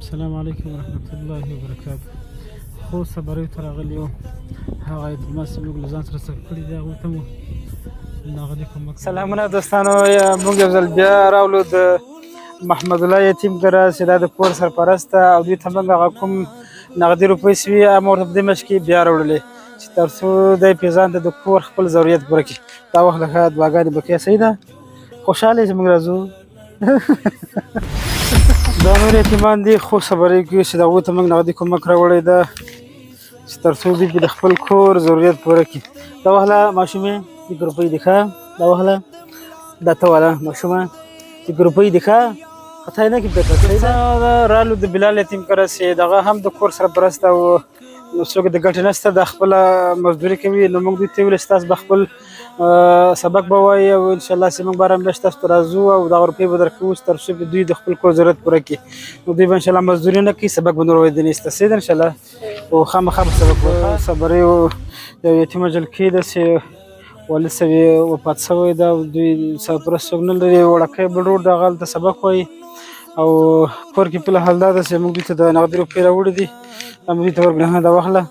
السلام علیکم ورحمت الله وبرکاته. خو صبرې ته راغلی وم، هغه ما زموږ له ځان سره څه کړي دي هغوی ته مو نغدي کومک. سلامونه دوستانو، موږ یو ځل بیا راغلو د محمد الله یتیم کره چې دا د کور سرپرست ده او دوی ته موږ هغه کوم نغدي روپۍ سوي هغه ورته په دې میاشت کې بیا راوړلې چې تر څو دی پرې ځان ته د کور خپل ضرورت پوره کړي. دا وخت له ښه دعاګانې به کوې. صحیح ده؟ خوشحاله یې چې موږ راځو. دا نور یتیمان دي، خو صبرې کوي چې د هغوی ته موږ نغدي کومک راوړی ده چې تر څو دوی د خپل کور ضرورت پوره کړي. دا وهله ماشومې 1 روپۍ دي ښه، دا وهله دا ته واله ماشومه 1 روپۍ دي ښه، خطا یې نه کړي. رالو د بلال یتیم کره چې دغه هم د کور سرپرست او څوک د ګټې نشته، دا خپله مزدوري کوي. نو موږ دوی ته ویل چې تاسو به خپل سبق به وایي او انشاءالله چې موږ به هره میاشت تاسو ته راځو او دغه روپۍ به درکوو چې تر څو دوی د خپل کور ضرورت پوره کړي. نو دوی به انشاءالله مزدوري نه کوي، سبق به نور وایي دنیسته. صحیح ده انشاءالله. او خامخا به سبق وایي. صبرې یو یتیمه جلکۍ ده چې والد صاحب یې وفات شوی ده او دوی سرپرست څوک نه لري. وړکی بل ورور ده، هغه هلته سبق وایي او کور کې بله حال دا ده چې موږ دوی ته د نغدي روپۍ راوړي دي، دا موږ دوی ته ورکړي. دا واخله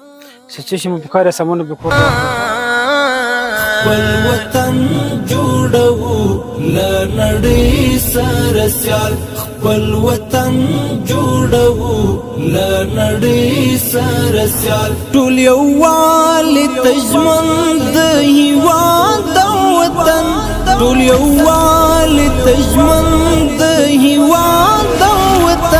چې څه شي مو په کار یې سامانونه به کور خپل وطن جوړوو له نړۍ سره سیال، خپل وطن جوړوو له نړۍ سره سیال. ټول یووالي ته ژوند د هېواد او وطن، ټول یووالي ته ژوند د هېواد او